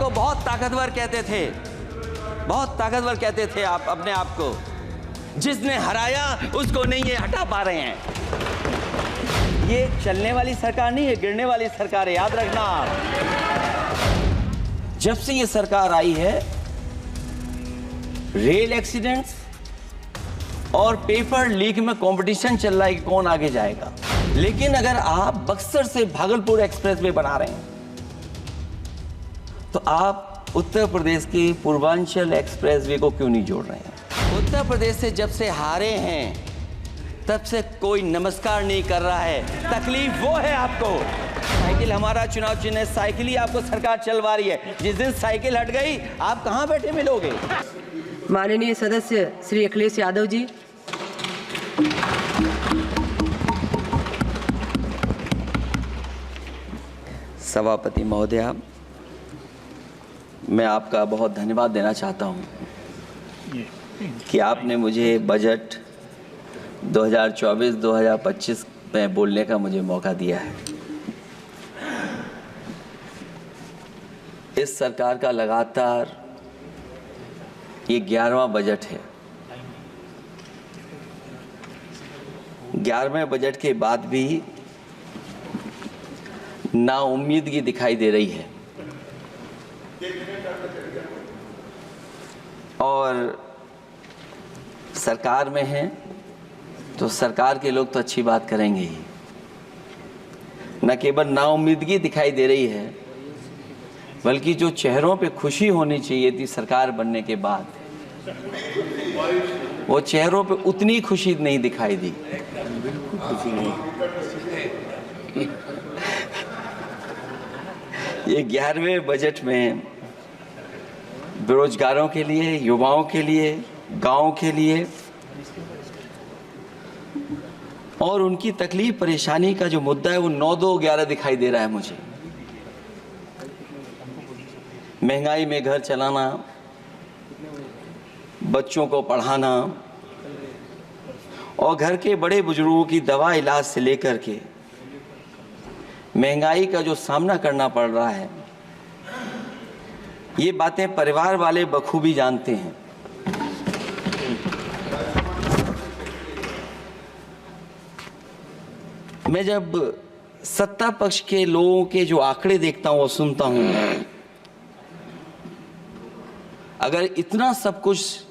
को बहुत ताकतवर कहते थे, बहुत ताकतवर कहते थे आप अपने आप को। जिसने हराया उसको नहीं ये हटा पा रहे हैं। ये चलने वाली सरकार नहीं है, गिरने वाली सरकार है, याद रखना आप। जब से ये सरकार आई है, रेल एक्सीडेंट्स और पेपर लीक में कंपटीशन चल रहा है कि कौन आगे जाएगा। लेकिन अगर आप बक्सर से भागलपुर एक्सप्रेसवे बना रहे हैं तो आप उत्तर प्रदेश के पूर्वांचल एक्सप्रेसवे को क्यों नहीं जोड़ रहे हैं? उत्तर प्रदेश से जब से हारे हैं तब से कोई नमस्कार नहीं कर रहा है। तकलीफ वो है आपको। साइकिल हमारा चुनाव चिन्ह है, साइकिल ही आपको सरकार चलवा रही है। जिस दिन साइकिल हट गई आप कहां बैठे मिलोगे? माननीय सदस्य श्री अखिलेश यादव जी। सभापति महोदया, मैं आपका बहुत धन्यवाद देना चाहता हूं कि आपने मुझे बजट 2024-2025 में बोलने का मुझे मौका दिया है। इस सरकार का लगातार ये 11वां बजट है। 11वें बजट के बाद भी नाउम्मीदगी दिखाई दे रही है और सरकार में है तो सरकार के लोग तो अच्छी बात करेंगे ही। न केवल नाउम्मीदगी दिखाई दे रही है बल्कि जो चेहरों पे खुशी होनी चाहिए थी सरकार बनने के बाद, वो चेहरों पे उतनी खुशी नहीं दिखाई दी। ये 11वें बजट में बेरोजगारों के लिए, युवाओं के लिए, गांव के लिए और उनकी तकलीफ परेशानी का जो मुद्दा है वो 9-2-11 दिखाई दे रहा है मुझे। महंगाई में घर चलाना, बच्चों को पढ़ाना और घर के बड़े बुजुर्गों की दवा इलाज से लेकर के महंगाई का जो सामना करना पड़ रहा है, ये बातें परिवार वाले बखूबी जानते हैं। मैं जब सत्ता पक्ष के लोगों के जो आंकड़े देखता हूं और सुनता हूं, अगर इतना सब कुछ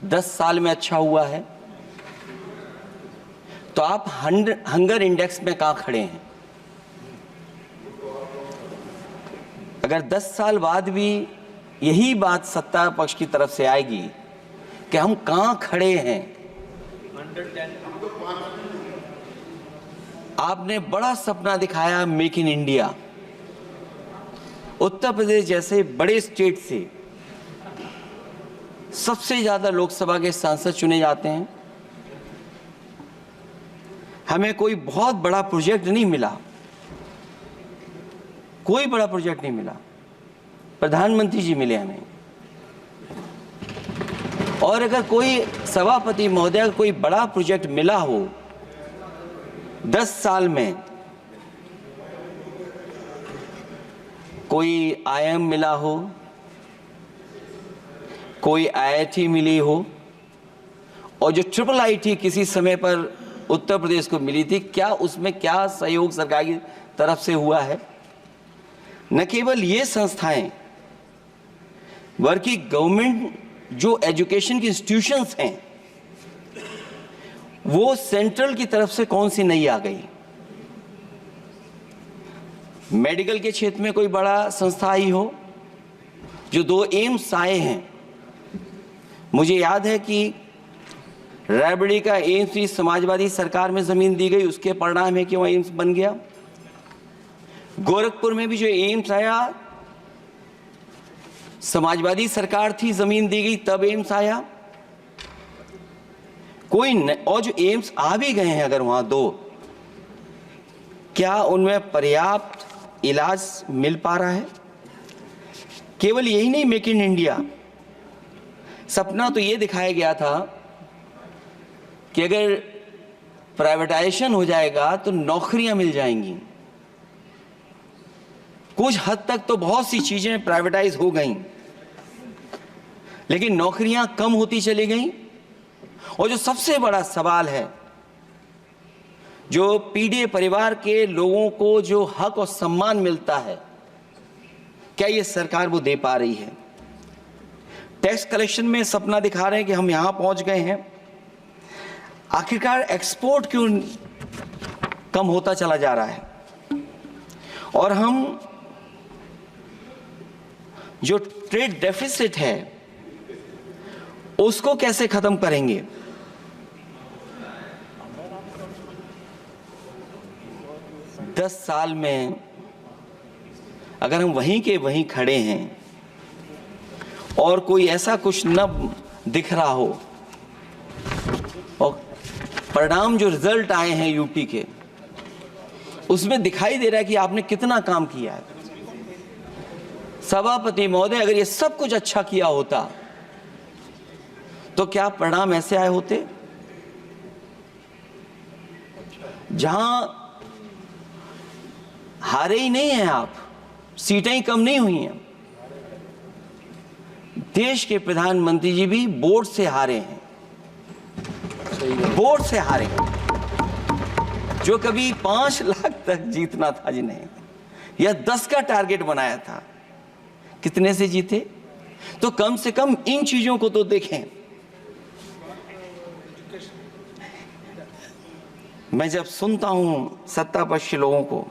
10 साल में अच्छा हुआ है तो आप हंगर इंडेक्स में कहां खड़े हैं? अगर 10 साल बाद भी यही बात सत्ता पक्ष की तरफ से आएगी कि हम कहां खड़े हैं। आपने बड़ा सपना दिखाया make in India. Uttar Pradesh जैसे बड़े स्टेट से सबसे ज्यादा लोकसभा के सांसद चुने जाते हैं। हमें कोई बहुत बड़ा प्रोजेक्ट नहीं मिला, कोई बड़ा प्रोजेक्ट नहीं मिला। प्रधानमंत्री जी मिले हमें। और अगर कोई सभापति महोदय कोई बड़ा प्रोजेक्ट मिला हो 10 साल में, कोई आईएम मिला हो, कोई आईआईटी मिली हो और जो ट्रिपल आईटी किसी समय पर उत्तर प्रदेश को मिली थी, क्या उसमें क्या सहयोग सरकार की तरफ से हुआ है? न केवल ये संस्थाएं बल्कि गवर्नमेंट जो एजुकेशन की इंस्टीट्यूशंस हैं वो सेंट्रल की तरफ से कौन सी नई आ गई? मेडिकल के क्षेत्र में कोई बड़ा संस्था आई हो? जो 2 एम्स आए हैं, मुझे याद है कि रायबरेली का एम्स भी समाजवादी सरकार में जमीन दी गई, उसके परिणाम है कि वह एम्स बन गया। गोरखपुर में भी जो एम्स आया समाजवादी सरकार थी, जमीन दी गई, तब एम्स आया। और जो एम्स आ भी गए हैं अगर वहां 2, क्या उनमें पर्याप्त इलाज मिल पा रहा है? केवल यही नहीं, मेक इन इंडिया सपना तो ये दिखाया गया था कि अगर प्राइवेटाइजेशन हो जाएगा तो नौकरियां मिल जाएंगी। कुछ हद तक तो बहुत सी चीजें प्राइवेटाइज हो गई, लेकिन नौकरियां कम होती चली गई। और जो सबसे बड़ा सवाल है, जो पीड़ित परिवार के लोगों को जो हक और सम्मान मिलता है, क्या ये सरकार वो दे पा रही है? टैक्स कलेक्शन में सपना दिखा रहे हैं कि हम यहां पहुंच गए हैं, आखिरकार एक्सपोर्ट क्यों कम होता चला जा रहा है? और हम जो ट्रेड डेफिसिट है उसको कैसे खत्म करेंगे? दस साल में अगर हम वहीं के वहीं खड़े हैं और कोई ऐसा कुछ न दिख रहा हो, और परिणाम जो रिजल्ट आए हैं यूपी के, उसमें दिखाई दे रहा है कि आपने कितना काम किया है। सभापति महोदय, अगर ये सब कुछ अच्छा किया होता तो क्या परिणाम ऐसे आए होते? जहां हारे ही नहीं हैं आप, सीटें ही कम नहीं हुई हैं। देश के प्रधानमंत्री जी भी वोट से हारे हैं, वोट से हारे हैं। जो कभी 5 लाख तक जीतना था जिन्हें, या 10 का टारगेट बनाया था, कितने से जीते? तो कम से कम इन चीजों को तो देखें। मैं जब सुनता हूं सत्तापक्ष लोगों को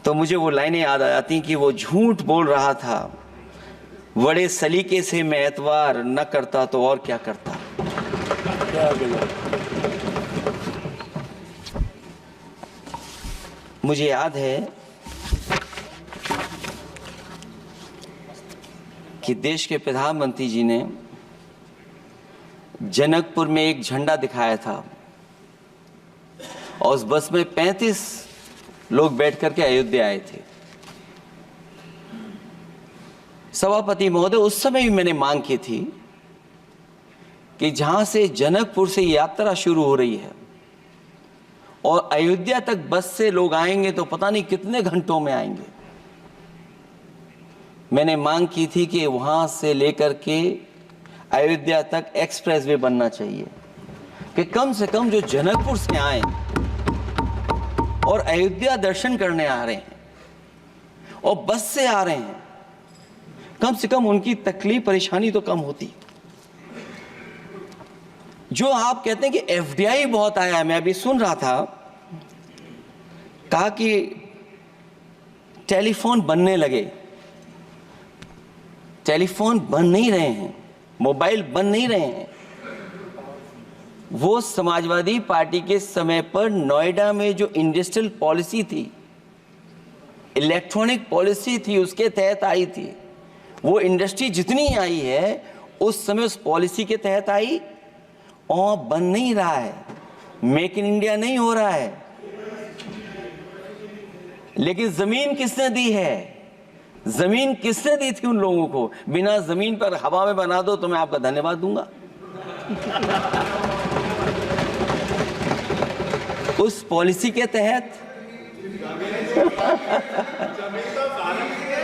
तो मुझे वो लाइनें याद आ जाती कि वो झूठ बोल रहा था, बड़े सलीके से मैं एतवार न करता तो और क्या करता। मुझे याद है कि देश के प्रधानमंत्री जी ने जनकपुर में एक झंडा दिखाया था और उस बस में 35 लोग बैठ करके अयोध्या आए थे। सभापति महोदय, उस समय भी मैंने मांग की थी कि जहां से जनकपुर से यात्रा शुरू हो रही है और अयोध्या तक बस से लोग आएंगे तो पता नहीं कितने घंटों में आएंगे। मैंने मांग की थी कि वहां से लेकर के अयोध्या तक एक्सप्रेसवे बनना चाहिए, कि कम से कम जो जनकपुर से आए और अयोध्या दर्शन करने आ रहे हैं और बस से आ रहे हैं, कम से कम उनकी तकलीफ परेशानी तो कम होती। जो आप कहते हैं कि एफडीआई बहुत आया है, मैं अभी सुन रहा था, कहा कि टेलीफोन बनने लगे। टेलीफोन बन नहीं रहे हैं, मोबाइल बन नहीं रहे हैं। वो समाजवादी पार्टी के समय पर नोएडा में जो इंडस्ट्रियल पॉलिसी थी, इलेक्ट्रॉनिक पॉलिसी थी, उसके तहत आई थी। वो इंडस्ट्री जितनी आई है उस समय उस पॉलिसी के तहत आई और बन नहीं रहा है, मेक इन इंडिया नहीं हो रहा है। लेकिन जमीन किसने दी है? जमीन किसने दी थी उन लोगों को? बिना जमीन पर हवा में बना दो तो मैं आपका धन्यवाद दूंगा। उस पॉलिसी के तहत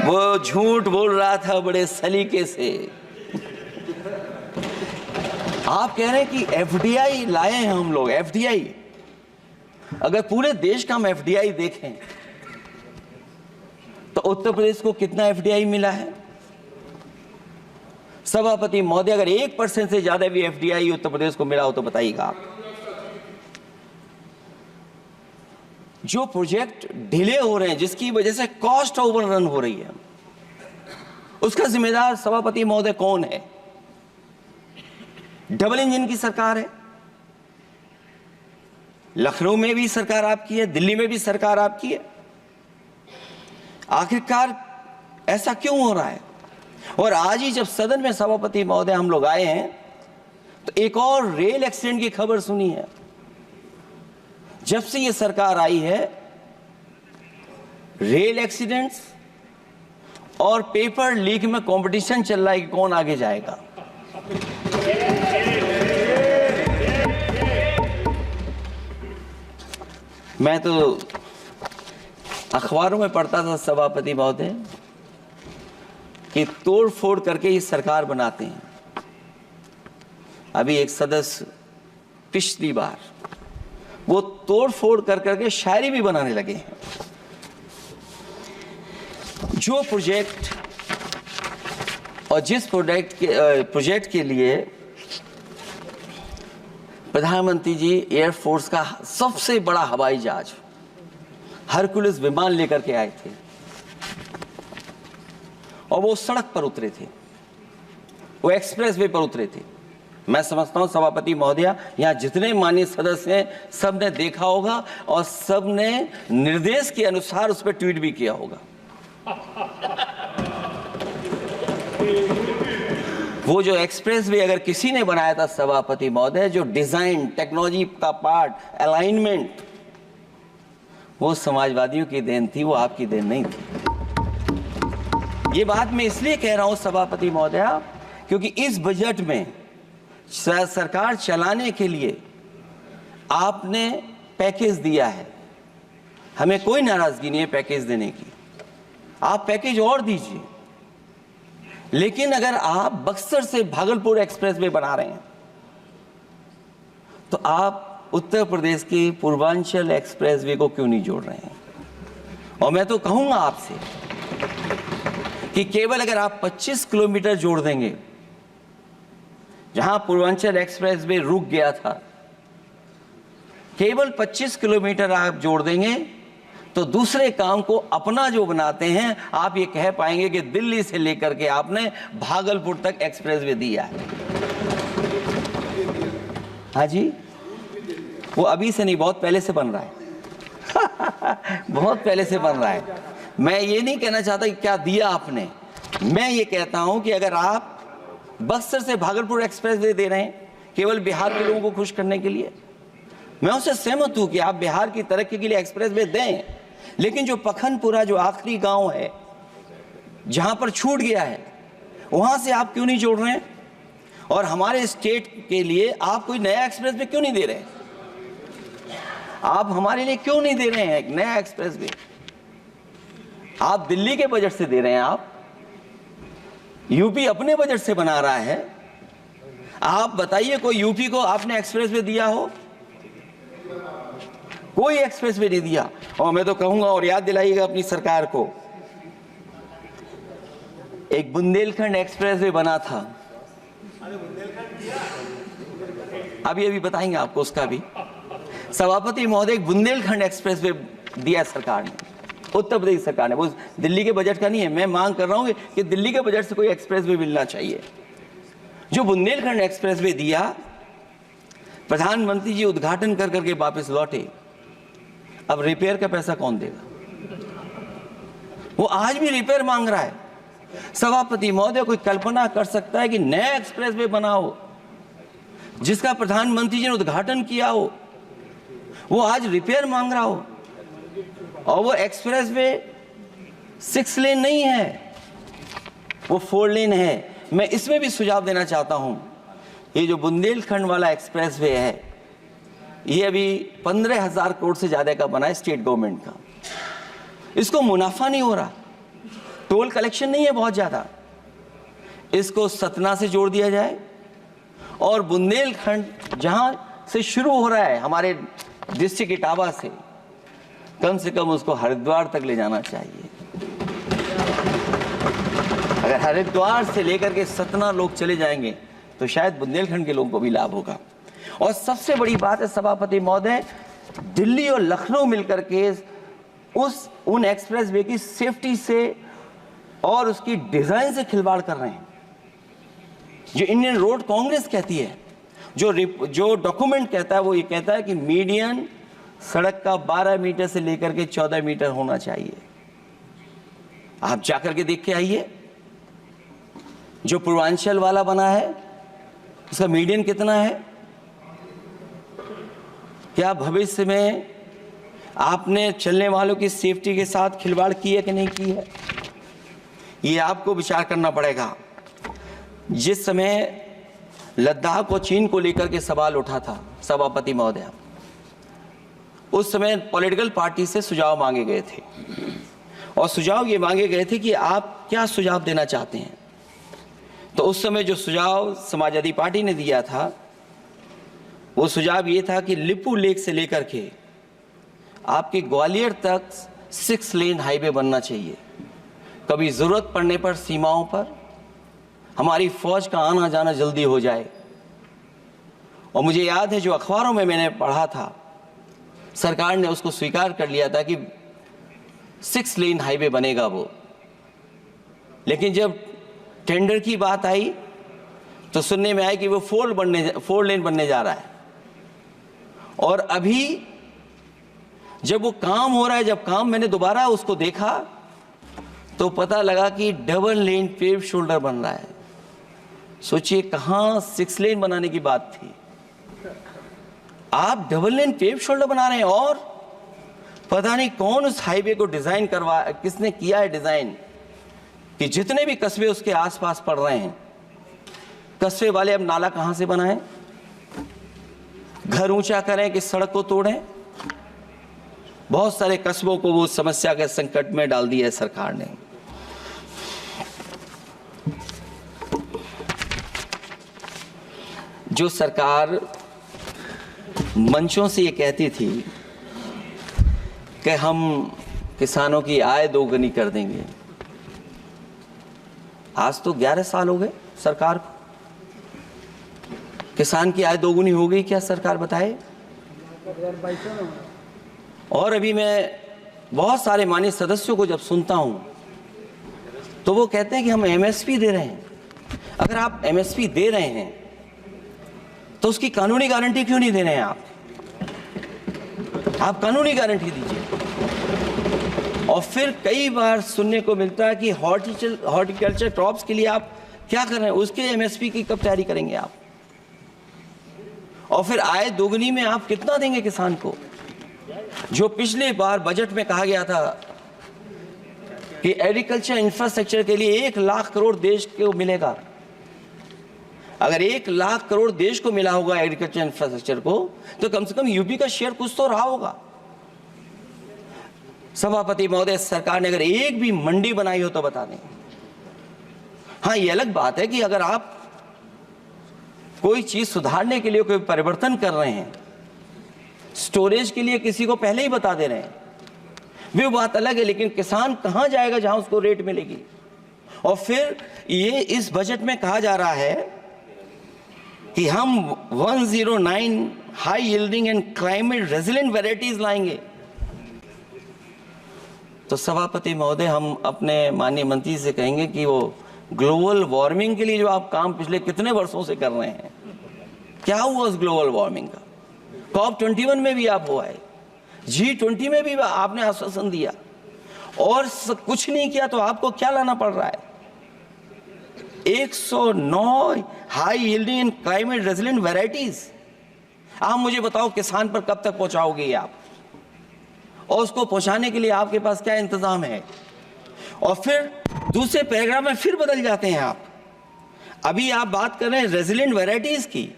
वो झूठ बोल रहा था बड़े सलीके से। आप कह रहे हैं कि एफडीआई लाए हैं हम लोग। एफडीआई, अगर पूरे देश का हम एफडीआई देखें तो उत्तर प्रदेश को कितना एफडीआई मिला है? सभापति महोदय, अगर 1% से ज्यादा भी एफडीआई उत्तर प्रदेश को मिला हो तो बताइएगा आप। जो प्रोजेक्ट डिले हो रहे हैं, जिसकी वजह से कॉस्ट ओवररन हो रही है, उसका जिम्मेदार सभापति महोदय कौन है? डबल इंजन की सरकार है। लखनऊ में भी सरकार आपकी है, दिल्ली में भी सरकार आपकी है। आखिरकार ऐसा क्यों हो रहा है? और आज ही जब सदन में सभापति महोदय हम लोग आए हैं तो एक और रेल एक्सीडेंट की खबर सुनी है। जब से ये सरकार आई है, रेल एक्सीडेंट्स और पेपर लीक में कंपटीशन चल रहा है कि कौन आगे जाएगा। मैं तो अखबारों में पढ़ता था सभापति महोदय कि तोड़ फोड़ करके ये सरकार बनाते हैं। अभी एक सदस्य पिछली बार वो तोड़ फोड़ कर करके शायरी भी बनाने लगे हैं। जो प्रोजेक्ट और जिस प्रोजेक्ट के लिए प्रधानमंत्री जी एयरफोर्स का सबसे बड़ा हवाई जहाज हरकुलिस विमान लेकर के आए थे और वो सड़क पर उतरे थे, वो एक्सप्रेस वे पर उतरे थे। मैं समझता हूं सभापति महोदया, यहां जितने माननीय सदस्य हैं सब ने देखा होगा और सब ने निर्देश के अनुसार उस पर ट्वीट भी किया होगा। वो जो एक्सप्रेस वे अगर किसी ने बनाया था सभापति महोदय, जो डिजाइन टेक्नोलॉजी का पार्ट अलाइनमेंट, वो समाजवादियों की देन थी, वो आपकी देन नहीं थी। ये बात मैं इसलिए कह रहा हूं सभापति महोदया क्योंकि इस बजट में सरकार चलाने के लिए आपने पैकेज दिया है। हमें कोई नाराजगी नहीं है पैकेज देने की, आप पैकेज और दीजिए। लेकिन अगर आप बक्सर से भागलपुर एक्सप्रेस वे बना रहे हैं तो आप उत्तर प्रदेश की पूर्वांचल एक्सप्रेस वे को क्यों नहीं जोड़ रहे हैं? और मैं तो कहूंगा आपसे कि केवल अगर आप 25 किलोमीटर जोड़ देंगे, जहां पूर्वांचल एक्सप्रेस वे रुक गया था, केवल 25 किलोमीटर आप जोड़ देंगे तो दूसरे काम को अपना जो बनाते हैं आप ये कह पाएंगे कि दिल्ली से लेकर के आपने भागलपुर तक एक्सप्रेस वे दिया है। हाँ जी, वो अभी से नहीं, बहुत पहले से बन रहा है। बहुत पहले से बन रहा है। मैं ये नहीं कहना चाहता कि क्या दिया आपने, मैं ये कहता हूं कि अगर आप बक्सर से भागलपुर एक्सप्रेस वे दे रहे हैं केवल बिहार के लोगों को खुश करने के लिए, मैं उससे सहमत हूं कि आप बिहार की तरक्की के लिए एक्सप्रेस वे दें, लेकिन जो पखनपुरा जो आखिरी गांव है जहां पर छूट गया है, वहां से आप क्यों नहीं जोड़ रहे हैं? और हमारे स्टेट के लिए आप कोई नया एक्सप्रेस वे क्यों नहीं दे रहे हैं? आप हमारे लिए क्यों नहीं दे रहे हैं एक नया एक्सप्रेस वे? आप दिल्ली के बजट से दे रहे हैं, आप यूपी अपने बजट से बना रहा है। आप बताइए कोई यूपी को आपने एक्सप्रेस वे दिया हो? कोई एक्सप्रेस वे नहीं दिया। और मैं तो कहूंगा और याद दिलाइएगा अपनी सरकार को, एक बुंदेलखंड एक्सप्रेस वे बना था, अभी बताएंगे आपको उसका भी। सभापति महोदय, एक बुंदेलखंड एक्सप्रेस वे दिया सरकार ने, उत्तर प्रदेश सरकार ने, वो दिल्ली के बजट का नहीं है। मैं मांग कर रहा हूं कि दिल्ली के बजट से कोई एक्सप्रेस वे मिलना चाहिए। जो बुंदेलखंड एक्सप्रेस वे दिया, प्रधानमंत्री जी उद्घाटन कर करके वापस लौटे, अब रिपेयर का पैसा कौन देगा? वो आज भी रिपेयर मांग रहा है। सभापति महोदय, कोई कल्पना कर सकता है कि नया एक्सप्रेस वे बना हो जिसका प्रधानमंत्री जी ने उद्घाटन किया हो, वो आज रिपेयर मांग रहा हो? और वो एक्सप्रेस वे 6 लेन नहीं है, वो 4 लेन है। मैं इसमें भी सुझाव देना चाहता हूं, ये जो बुंदेलखंड वाला एक्सप्रेस वे है, ये अभी 15,000 करोड़ से ज्यादा का बना है स्टेट गवर्नमेंट का। इसको मुनाफा नहीं हो रहा, टोल कलेक्शन नहीं है बहुत ज्यादा। इसको सतना से जोड़ दिया जाए और बुंदेलखंड जहां से शुरू हो रहा है हमारे डिस्ट्रिक्ट इटावा से कम उसको हरिद्वार तक ले जाना चाहिए। अगर हरिद्वार से लेकर के सतना लोग चले जाएंगे तो शायद बुंदेलखंड के लोगों को भी लाभ होगा। और सबसे बड़ी बात है सभापति महोदय, दिल्ली और लखनऊ मिलकर के उन एक्सप्रेस वे की सेफ्टी से और उसकी डिजाइन से खिलवाड़ कर रहे हैं। जो इंडियन रोड कांग्रेस कहती है, जो डॉक्यूमेंट कहता है, वो ये कहता है कि मीडियन सड़क का 12 मीटर से लेकर के 14 मीटर होना चाहिए। आप जाकर के देख के आइए, जो पूर्वांचल वाला बना है उसका मीडियन कितना है? क्या भविष्य में आपने चलने वालों की सेफ्टी के साथ खिलवाड़ की है कि नहीं की है? ये आपको विचार करना पड़ेगा। जिस समय लद्दाख और चीन को लेकर के सवाल उठा था सभापति महोदय, उस समय पॉलिटिकल पार्टी से सुझाव मांगे गए थे। और सुझाव ये मांगे गए थे कि आप क्या सुझाव देना चाहते हैं। तो उस समय जो सुझाव समाजवादी पार्टी ने दिया था वो सुझाव ये था कि लिपू लेक से लेकर के आपके ग्वालियर तक 6 लेन हाईवे बनना चाहिए। कभी ज़रूरत पड़ने पर सीमाओं पर हमारी फौज का आना जाना जल्दी हो जाए। और मुझे याद है जो अखबारों में मैंने पढ़ा था, सरकार ने उसको स्वीकार कर लिया था कि 6 लेन हाईवे बनेगा वो। लेकिन जब टेंडर की बात आई तो सुनने में आया कि वो 4 लेन बनने जा रहा है। और अभी जब वो काम हो रहा है, जब काम मैंने दोबारा उसको देखा तो पता लगा कि डबल लेन पेव शोल्डर बन रहा है। सोचिए कहाँ 6 लेन बनाने की बात थी, आप डबल लेन पेव शोल्डर बना रहे हैं। और पता नहीं कौन उस हाईवे को डिजाइन किसने किया है डिजाइन, कि जितने भी कस्बे उसके आसपास पड़ रहे हैं, कस्बे वाले अब नाला कहां से बनाएं, घर ऊंचा करें कि सड़क को तोड़ें। बहुत सारे कस्बों को वो समस्या के संकट में डाल दिया है सरकार ने। जो सरकार मंचों से ये कहती थी कि हम किसानों की आय दोगुनी कर देंगे, आज तो 11 साल हो गए सरकार को। किसान की आय दोगुनी हो गई क्या सरकार बताए? और अभी मैं बहुत सारे माननीय सदस्यों को जब सुनता हूं तो वो कहते हैं कि हम एमएसपी दे रहे हैं। अगर आप एमएसपी दे रहे हैं तो उसकी कानूनी गारंटी क्यों नहीं दे रहे हैं आप कानूनी गारंटी दीजिए। और फिर कई बार सुनने को मिलता है कि हॉर्टिकल्चर क्रॉप्स के लिए आप क्या कर रहे हैं, उसके एमएसपी की कब तैयारी करेंगे आप? और फिर आय दोगुनी में आप कितना देंगे किसान को? जो पिछले बार बजट में कहा गया था कि एग्रीकल्चर इंफ्रास्ट्रक्चर के लिए 1 लाख करोड़ देश को मिलेगा। अगर 1 लाख करोड़ देश को मिला होगा एग्रीकल्चर इंफ्रास्ट्रक्चर को, तो कम से कम यूपी का शेयर कुछ तो रहा होगा। सभापति महोदय, सरकार ने अगर एक भी मंडी बनाई हो तो बता दें। हाँ, ये अलग बात है कि अगर आप कोई चीज सुधारने के लिए कोई परिवर्तन कर रहे हैं, स्टोरेज के लिए किसी को पहले ही बता दे रहे हैं, वो बात अलग है। लेकिन किसान कहां जाएगा जहां उसको रेट मिलेगी? और फिर ये इस बजट में कहा जा रहा है कि हम 109 high yielding and climate resilient varieties लाएंगे। तो सभापति महोदय, हम अपने माननीय मंत्री से कहेंगे कि वो ग्लोबल वार्मिंग के लिए जो आप काम पिछले कितने वर्षों से कर रहे हैं, क्या हुआ उस ग्लोबल वार्मिंग का? COP21 में भी आप हुआ है, G20 में भी आपने आश्वासन दिया और कुछ नहीं किया। तो आपको क्या लाना पड़ रहा है? 109 high yielding and climate resilient varieties. आप मुझे बताओ किसान पर कब तक पहुंचाओगे आप? और उसको पहुंचाने के लिए आपके पास क्या इंतजाम है? और फिर दूसरे पैराग्राफ में फिर बदल जाते हैं आप। अभी आप बात कर रहे हैं रेजिलेंट वैरायटीज की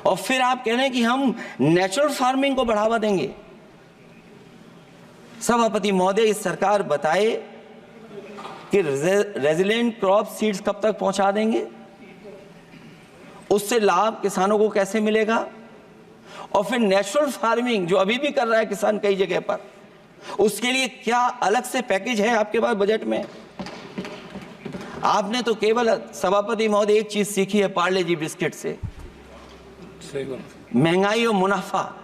और फिर आप कह रहे हैं कि हम नेचुरल फार्मिंग को बढ़ावा देंगे। सभापति महोदय, इस सरकार बताए कि रेजिलेंट क्रॉप सीड्स कब तक पहुंचा देंगे, उससे लाभ किसानों को कैसे मिलेगा? और फिर नेचुरल फार्मिंग जो अभी भी कर रहा है किसान कई जगह पर, उसके लिए क्या अलग से पैकेज है आपके पास बजट में? आपने तो केवल सभापति महोदय एक चीज सीखी है पार्ले जी बिस्किट से, महंगाई और मुनाफा।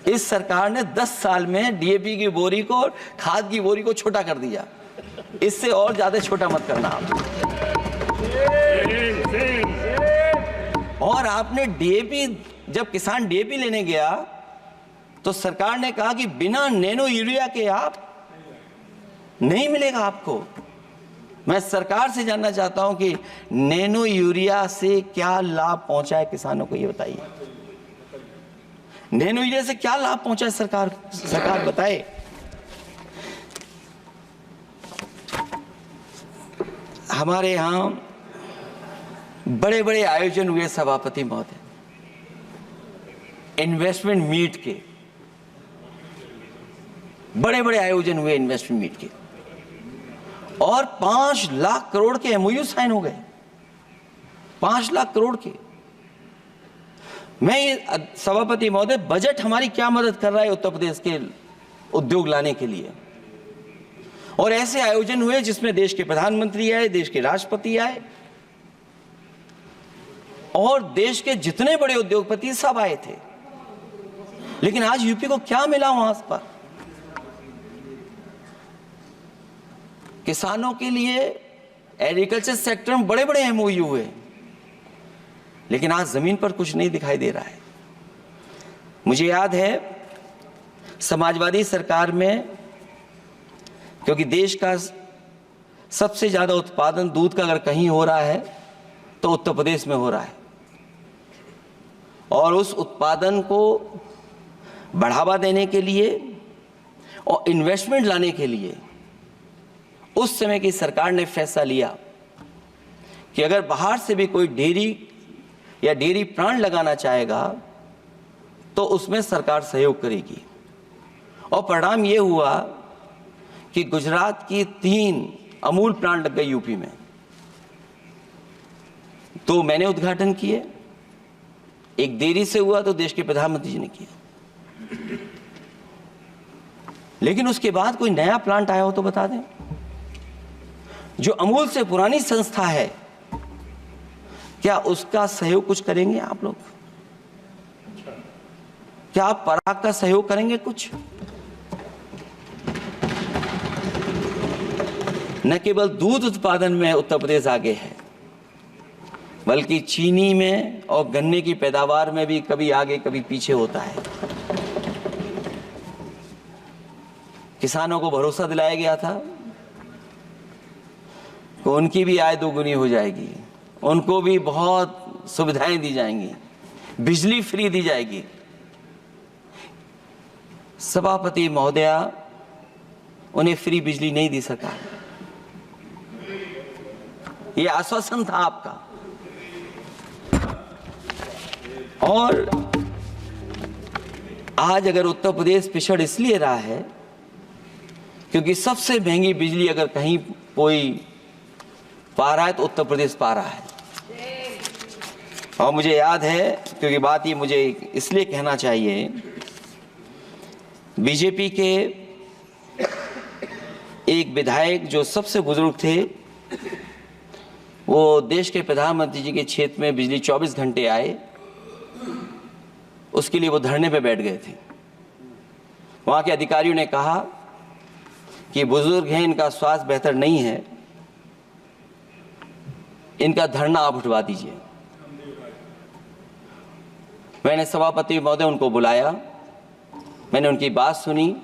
इस सरकार ने 10 साल में डीएपी की बोरी को, खाद की बोरी को छोटा कर दिया। इससे और ज्यादा छोटा मत करना आप। और आपने डीएपी, जब किसान डीएपी लेने गया तो सरकार ने कहा कि बिना नैनो यूरिया के आप नहीं मिलेगा आपको। मैं सरकार से जानना चाहता हूं कि नैनो यूरिया से क्या लाभ पहुंचा है किसानों को, ये बताइए। नैनो यूरिया से क्या लाभ पहुंचा है सरकार बताए। हमारे यहां बड़े बड़े आयोजन हुए सभापति महोदय, इन्वेस्टमेंट मीट के। बड़े बड़े आयोजन हुए इन्वेस्टमेंट मीट के, और 5 लाख करोड़ के एमओयू साइन हो गए, 5 लाख करोड़ के। मैं ये सभापति महोदय, बजट हमारी क्या मदद कर रहा है उत्तर प्रदेश के उद्योग लाने के लिए? और ऐसे आयोजन हुए जिसमें देश के प्रधानमंत्री आए, देश के राष्ट्रपति आए, और देश के जितने बड़े उद्योगपति सब आए थे। लेकिन आज यूपी को क्या मिला वहां पर? किसानों के लिए एग्रीकल्चर सेक्टर में बड़े बड़े एमओयू हुए, लेकिन आज जमीन पर कुछ नहीं दिखाई दे रहा है। मुझे याद है समाजवादी सरकार में, क्योंकि देश का सबसे ज्यादा उत्पादन दूध का अगर कहीं हो रहा है तो उत्तर प्रदेश में हो रहा है, और उस उत्पादन को बढ़ावा देने के लिए और इन्वेस्टमेंट लाने के लिए उस समय की सरकार ने फैसला लिया कि अगर बाहर से भी कोई डेयरी या डेयरी प्लांट लगाना चाहेगा तो उसमें सरकार सहयोग करेगी। और परिणाम ये हुआ कि गुजरात की 3 अमूल प्लांट लग गए यूपी में। तो मैंने उद्घाटन किए, एक डेयरी से हुआ तो देश के प्रधानमंत्री जी ने किया। लेकिन उसके बाद कोई नया प्लांट आया हो तो बता दें। जो अमूल से पुरानी संस्था है, क्या उसका सहयोग कुछ करेंगे आप लोग? क्या आप पराग का सहयोग करेंगे कुछ? न केवल दूध उत्पादन में उत्तर प्रदेश आगे है, बल्कि चीनी में और गन्ने की पैदावार में भी कभी आगे कभी पीछे होता है। किसानों को भरोसा दिलाया गया था कि उनकी भी आय दोगुनी हो जाएगी, उनको भी बहुत सुविधाएं दी जाएंगी, बिजली फ्री दी जाएगी। सभापति महोदया, उन्हें फ्री बिजली नहीं दी सरकार। ये आश्वासन था आपका। और आज अगर उत्तर प्रदेश पिछड़ इसलिए रहा है क्योंकि सबसे महंगी बिजली अगर कहीं कोई पा रहा है तो उत्तर प्रदेश पा रहा है। और मुझे याद है, क्योंकि बात ये मुझे इसलिए कहना चाहिए, बीजेपी के एक विधायक जो सबसे बुजुर्ग थे, वो देश के प्रधानमंत्री जी के क्षेत्र में बिजली 24 घंटे आए, उसके लिए वो धरने पे बैठ गए थे। वहां के अधिकारियों ने कहा कि बुजुर्ग हैं, इनका स्वास्थ्य बेहतर नहीं है, इनका धरना आप उठवा दीजिए। मैंने सभापति महोदय उनको बुलाया, मैंने उनकी बात सुनी।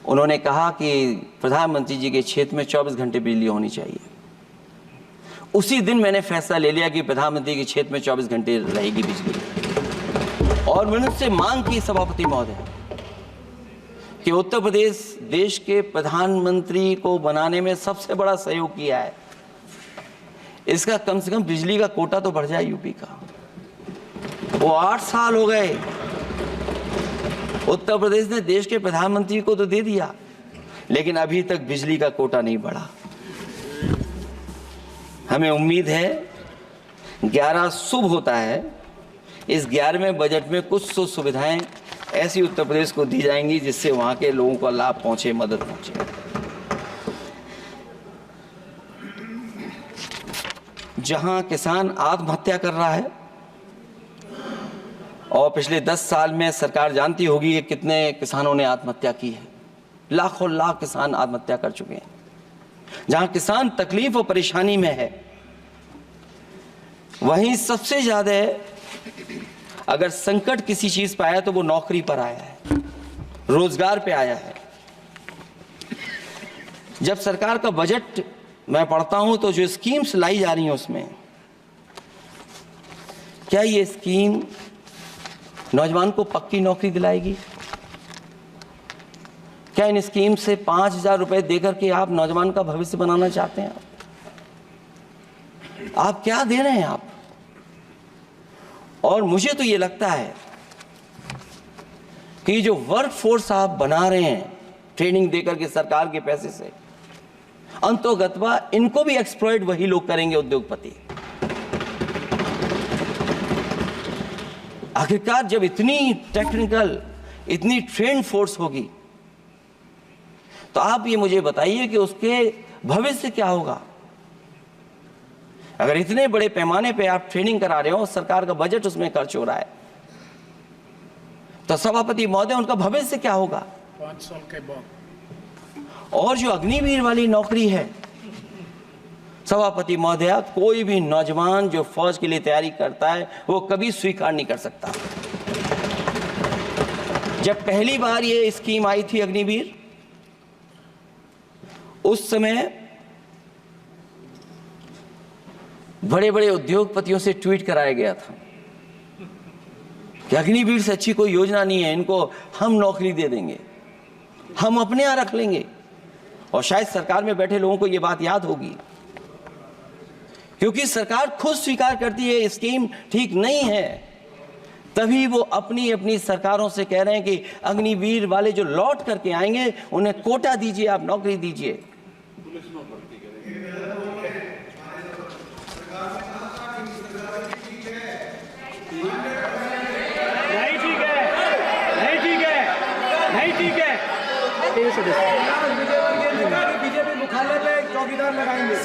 उन्होंने कहा कि प्रधानमंत्री जी के क्षेत्र में 24 घंटे बिजली होनी चाहिए। उसी दिन मैंने फैसला ले लिया कि प्रधानमंत्री के क्षेत्र में 24 घंटे रहेगी बिजली। और मैंने उससे मांग की सभापति महोदय कि उत्तर प्रदेश देश के प्रधानमंत्री को बनाने में सबसे बड़ा सहयोग किया है, इसका कम से कम बिजली का कोटा तो बढ़ जाए यूपी का। वो 8 साल हो गए, उत्तर प्रदेश ने देश के प्रधानमंत्री को तो दे दिया, लेकिन अभी तक बिजली का कोटा नहीं बढ़ा। हमें उम्मीद है 11 शुभ होता है, इस 11वें बजट में कुछ तो सुविधाएं ऐसी उत्तर प्रदेश को दी जाएंगी जिससे वहां के लोगों को लाभ पहुंचे, मदद पहुंचे। जहां किसान आत्महत्या कर रहा है, और पिछले 10 साल में सरकार जानती होगी कि कितने किसानों ने आत्महत्या की है, लाखों लाख किसान आत्महत्या कर चुके हैं। जहां किसान तकलीफ और परेशानी में है, वहीं सबसे ज्यादा अगर संकट किसी चीज पर आया तो वो नौकरी पर आया है, रोजगार पे आया है। जब सरकार का बजट मैं पढ़ता हूं तो जो स्कीम्स लाई जा रही हैं उसमें, क्या ये स्कीम नौजवान को पक्की नौकरी दिलाएगी? क्या इन स्कीम से 5,000 रुपए देकर के आप नौजवान का भविष्य बनाना चाहते हैं? आप क्या दे रहे हैं आप? और मुझे तो ये लगता है कि जो वर्क फोर्स आप बना रहे हैं ट्रेनिंग देकर के सरकार के पैसे से। अंतोगत्वा इनको भी एक्सप्लॉइट वही लोग करेंगे, उद्योगपति। आखिरकार जब इतनी टेक्निकल, इतनी ट्रेंड फोर्स होगी, तो आप ये मुझे बताइए कि उसके भविष्य क्या होगा। अगर इतने बड़े पैमाने पे आप ट्रेनिंग करा रहे हो, सरकार का बजट उसमें खर्च हो रहा है, तो सभापति महोदय उनका भविष्य क्या होगा? 5 साल के बाद। और जो अग्निवीर वाली नौकरी है, सभापति महोदय, कोई भी नौजवान जो फौज के लिए तैयारी करता है वो कभी स्वीकार नहीं कर सकता। जब पहली बार ये स्कीम आई थी अग्निवीर, उस समय बड़े बड़े उद्योगपतियों से ट्वीट कराया गया था कि अग्निवीर से अच्छी कोई योजना नहीं है, इनको हम नौकरी दे देंगे, हम अपने यहां रख लेंगे। और शायद सरकार में बैठे लोगों को यह बात याद होगी, क्योंकि सरकार खुद स्वीकार करती है स्कीम ठीक नहीं है, तभी वो अपनी अपनी सरकारों से कह रहे हैं कि अग्निवीर वाले जो लौट करके आएंगे उन्हें कोटा दीजिए, आप नौकरी दीजिए। नहीं ठीक है, नहीं ठीक है, नहीं ठीक है। बीजेपी मुख्यालय पे चौकीदार लगाएंगे।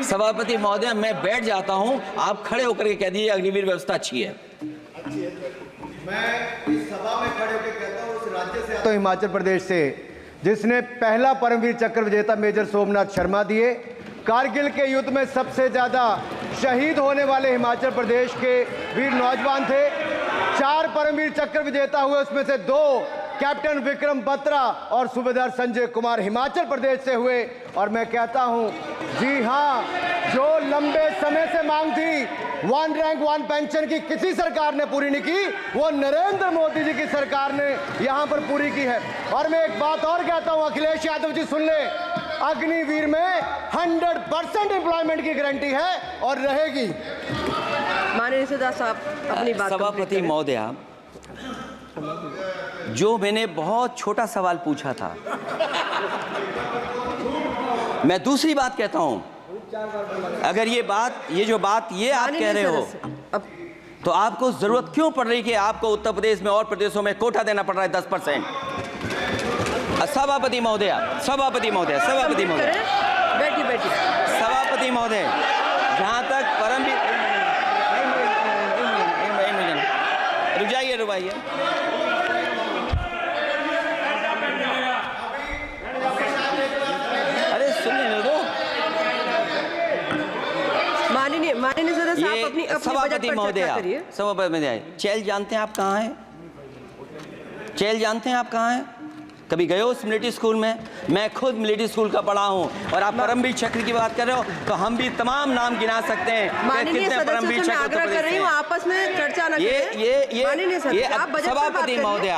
सभापति महोदय, मैं बैठ जाता हूं, आप खड़े होकर के कह दीजिए अग्निवीर व्यवस्था अच्छी है। मैं इस सभा में खड़े होकर कहता हूं, उस राज्य से तो हिमाचल प्रदेश से जिसने पहला परमवीर चक्र विजेता मेजर सोमनाथ शर्मा दिए, कारगिल के युद्ध में सबसे ज्यादा शहीद होने वाले हिमाचल प्रदेश के वीर नौजवान थे। 4 परमवीर चक्र विजेता हुए, उसमें से 2 कैप्टन विक्रम बत्रा और सूबेदार संजय कुमार हिमाचल प्रदेश से हुए। और मैं कहता हूं, जी हां, जो लंबे समय से मांग थी 1 रैंक 1 पेंशन की, किसी सरकार ने पूरी नहीं की, वो नरेंद्र मोदी जी की सरकार ने यहां पर पूरी की है। और मैं एक बात और कहता हूं, अखिलेश यादव जी सुन ले, अग्निवीर में 100% एम्प्लॉयमेंट की गारंटी है और रहेगी। माननीय सदा साहब अपनी बात सभापति महोदय, जो मैंने बहुत छोटा सवाल पूछा था, मैं दूसरी बात कहता हूं। अगर ये जो बात आप कह रहे हो, तो आपको जरूरत क्यों पड़ रही कि आपको उत्तर प्रदेश में और प्रदेशों में कोटा देना पड़ रहा है 10%? सभापति महोदय, बैठिए। सभापति महोदय, जहां तक परमवीर, रुक जाइए। अरे सुन लेने दो। माननीय सदस्य, आप अपनी सभापति महोदय, चैल जानते हैं आप कहाँ हैं? चैल जानते हैं आप कहाँ हैं? कभी गए हो मिलिट्री स्कूल में? मैं खुद मिलिट्री स्कूल का पढ़ा हूँ। और आप परमवीर चक्र की बात कर रहे हो, तो हम भी तमाम नाम गिना सकते हैं। माननीय सदस्य से मैं आग्रह कर रही हूँ, आपस में चर्चा न करें। माननीय सदस्य, आप बजट पर बात सभापति महोदय,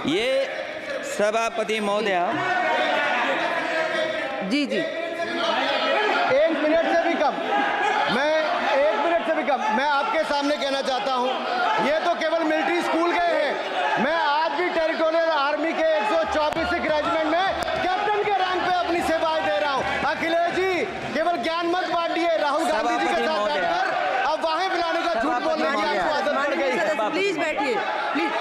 ये सभापति महोदय, जी 1 मिनट से भी कम, मैं आपके सामने कहना चाहता हूं, ये तो केवल मिलिट्री स्कूल गए हैं। मैं आज भी टेरिटोरियल आर्मी के 124 रेजिमेंट में कैप्टन के रैंक पे अपनी सेवाएं दे रहा हूं। अखिलेश जी, केवल ज्ञान मत बांटिए। राहुल गांधी जी के साथ बैठकर अब वहां बुलाने का झूठ बोलने की आपको आदत पड़ गई। प्लीज बैठिए, प्लीज।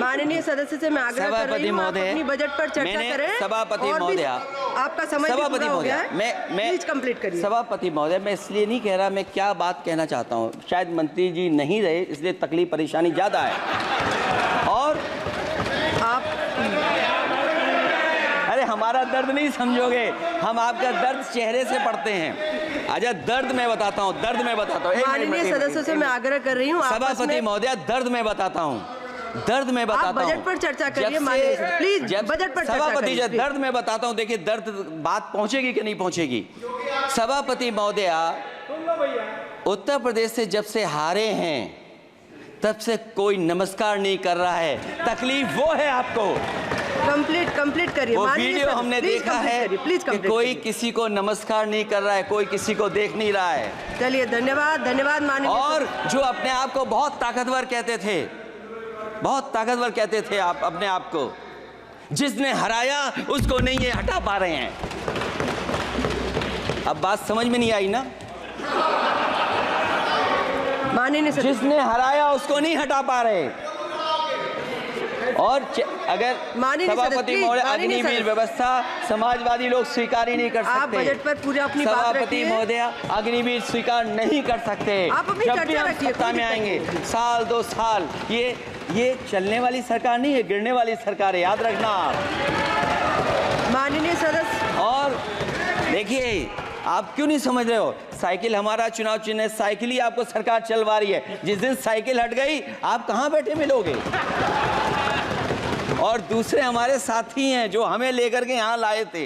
माननीय सदस्य से मैं आग्रह कर रही हूं, आप अपनी बजट पर चर्चा करें। सभापति महोदय, आपका समय पूरा हो गया है, मैं प्लीज कंप्लीट करिए। सभापति महोदय, मैं इसलिए नहीं कह रहा, मैं क्या बात कहना चाहता हूँ, शायद मंत्री जी नहीं रहे इसलिए तकलीफ परेशानी ज्यादा है। और आप, अरे हमारा दर्द नहीं समझोगे, हम आपका दर्द चेहरे से पढ़ते हैं। अच्छा, दर्द मैं बताता हूँ। माननीय सदस्यों से मैं आग्रह कर रही हूँ, सभापति महोदय, दर्द मैं बताता हूँ। आप बजट पर चर्चा करिए। माननीय प्लीज बजट पर चर्चा सभापति, करिए। दर्द मैं बताता हूँ। देखिए, दर्द बात पहुंचेगी कि नहीं पहुंचेगी। सभापति महोदय, उत्तर प्रदेश से जब से हारे हैं तब से कोई नमस्कार नहीं कर रहा है। तकलीफ वो है आपको। कंप्लीट करिए। वो वीडियो हमने देखा है कि कोई किसी को नमस्कार नहीं कर रहा है, कोई किसी को देख नहीं रहा है। चलिए, धन्यवाद माननीय। और जो अपने आप को बहुत ताकतवर कहते थे, बहुत ताकतवर कहते थे आप अपने आप को। जिसने हराया उसको नहीं ये हटा पा रहे हैं। अब बात समझ में नहीं आई ना? माननीय सदस्य, जिसने हराया उसको नहीं हटा पा रहे। और अगर माननीय सभापति सदस्य, महोदय, माननीय अग्निवीर सदस्य, व्यवस्था समाजवादी लोग स्वीकार ही नहीं कर सकते। आप बजट पर पूरी अपनी बात सभापति रखिए। महोदय, अग्निवीर स्वीकार नहीं कर सकते। आप अपनी जब भी चर्चा हम रखिए, सत्ता कोई में दिक्कत आएंगे, साल 2 साल, ये चलने वाली सरकार नहीं है, गिरने वाली सरकार है, याद रखना आप। माननीय सदस्य, और देखिए, आप क्यों नहीं समझ रहे हो? साइकिल हमारा चुनाव चिन्ह है, साइकिल ही आपको सरकार चलवा रही है। जिस दिन साइकिल हट गई, आप कहां बैठे मिलोगे? और दूसरे हमारे साथी हैं जो हमें लेकर के यहाँ लाए थे।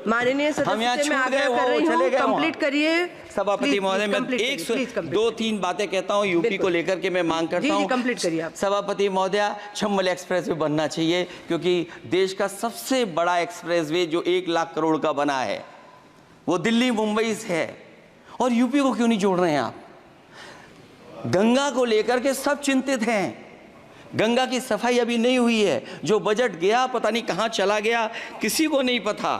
माननीय हम यहाँ सदस्य से मैं छूट गए, आग्रह वो कर रही चले हूँ, गए वहाँ। कंप्लीट करिए। सभापति महोदय, मैं एक 2-3 बातें कहता हूँ यूपी को लेकर के मैं मांग करता जी, हूँ। कंप्लीट करिए आप। सभापति महोदय, चंबल एक्सप्रेसवे बनना चाहिए, क्योंकि देश का सबसे बड़ा एक्सप्रेसवे जो 1 लाख करोड़ का बना है वो दिल्ली मुंबई से है। और यूपी को क्यों नहीं जोड़ रहे हैं आप? गंगा को लेकर के सब चिंतित हैं। गंगा की सफाई अभी नहीं हुई है। जो बजट गया पता नहीं कहाँ चला गया, किसी को नहीं पता।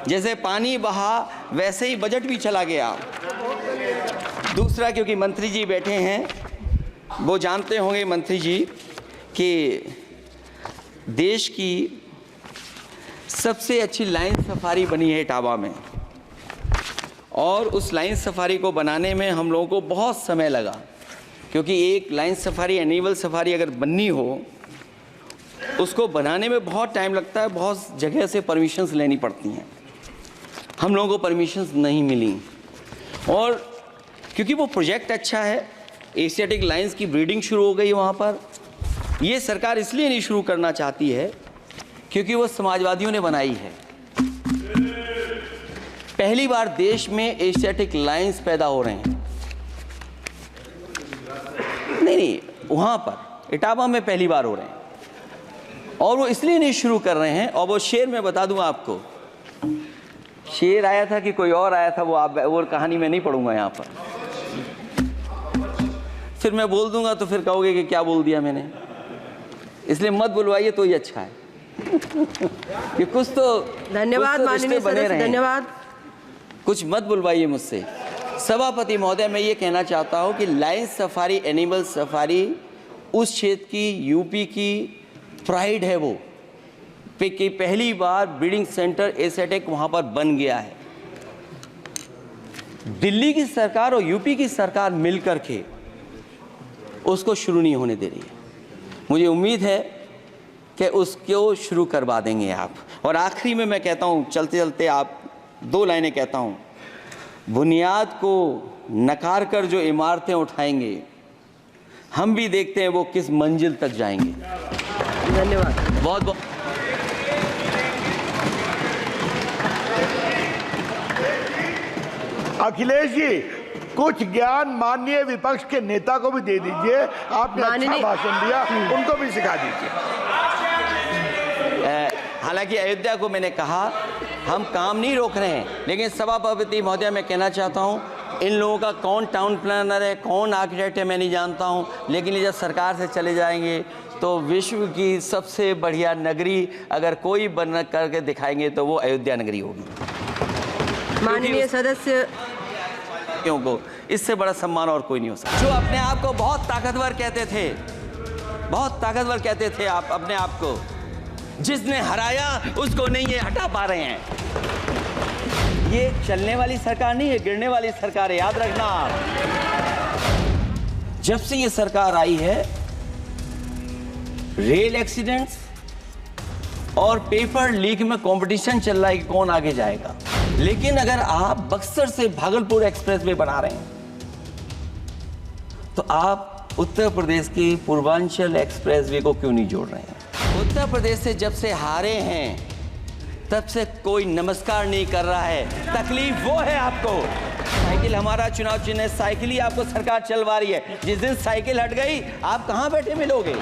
जैसे पानी बहा वैसे ही बजट भी चला गया। दूसरा, क्योंकि मंत्री जी बैठे हैं, वो जानते होंगे मंत्री जी कि देश की सबसे अच्छी लाइन सफारी बनी है इटावा में, और उस लाइन सफारी को बनाने में हम लोगों को बहुत समय लगा, क्योंकि एक लाइन सफारी, एनिमल सफारी अगर बननी हो, उसको बनाने में बहुत टाइम लगता है, बहुत जगह से परमिशंस लेनी पड़ती हैं। हम लोगों को परमिशंस नहीं मिली, और क्योंकि वो प्रोजेक्ट अच्छा है, एशियाटिक लाइन्स की ब्रीडिंग शुरू हो गई वहाँ पर। ये सरकार इसलिए नहीं शुरू करना चाहती है क्योंकि वो समाजवादियों ने बनाई है। पहली बार देश में एशियाटिक लाइन्स पैदा हो रहे हैं। नहीं, वहाँ पर इटावा में पहली बार हो रहे हैं, और वो इसलिए नहीं शुरू कर रहे हैं। और वो शेर मैं बता दूं आपको, शेर आया था कि कोई और आया था, वो कहानी मैं नहीं पढ़ूंगा यहाँ पर। फिर मैं बोल दूंगा तो फिर कहोगे कि क्या बोल दिया मैंने, इसलिए मत बुलवाइए तो ही अच्छा है। कि कुछ तो धन्यवाद माननीय सदस्य, धन्यवाद। कुछ मत बुलवाइए मुझसे। सभापति महोदय, मैं ये कहना चाहता हूँ कि लाइन सफारी, एनिमल सफारी उस क्षेत्र की, यूपी की प्राइड है वो, कि पहली बार ब्रीडिंग सेंटर एशियाटिक वहाँ पर बन गया है। दिल्ली की सरकार और यूपी की सरकार मिलकर के उसको शुरू नहीं होने दे रही है। मुझे उम्मीद है कि उसको शुरू करवा देंगे आप। और आखिरी में मैं कहता हूँ, चलते चलते आप 2 लाइनें कहता हूँ। बुनियाद को नकार कर जो इमारतें उठाएंगे, हम भी देखते हैं वो किस मंजिल तक जाएंगे। धन्यवाद। बहुत बहुत अखिलेश जी, कुछ ज्ञान माननीय विपक्ष के नेता को भी दे दीजिए। आपने अच्छा भाषण दिया, उनको भी सिखा दीजिए। हालांकि अयोध्या को मैंने कहा हम काम नहीं रोक रहे हैं, लेकिन सभापति महोदय मैं कहना चाहता हूं, इन लोगों का कौन टाउन प्लानर है, कौन आर्किटेक्ट है, मैं नहीं जानता हूं, लेकिन ये जब सरकार से चले जाएंगे तो विश्व की सबसे बढ़िया नगरी अगर कोई बन करके दिखाएंगे तो वो अयोध्या नगरी होगी। माननीय सदस्य, को इससे बड़ा सम्मान और कोई नहीं हो सकता। जो अपने आप को बहुत ताकतवर कहते थे, बहुत ताकतवर कहते थे आप अपने आप को, जिसने हराया उसको नहीं ये हटा पा रहे हैं। ये चलने वाली सरकार नहीं है, गिरने वाली सरकार है, याद रखना आप। जब से ये सरकार आई है, रेल एक्सीडेंट्स और पेपर लीक में कंपटीशन चल रहा है कि कौन आगे जाएगा। लेकिन अगर आप बक्सर से भागलपुर एक्सप्रेसवे बना रहे हैं तो आप उत्तर प्रदेश की पूर्वांचल एक्सप्रेसवे को क्यों नहीं जोड़ रहे हैं? उत्तर प्रदेश से जब से हारे हैं तब से कोई नमस्कार नहीं कर रहा है। तकलीफ वो है आपको। साइकिल हमारा चुनाव चिन्ह है, साइकिल ही आपको सरकार चलवा रही है। जिस दिन साइकिल हट गई, आप कहां बैठे मिलोगे?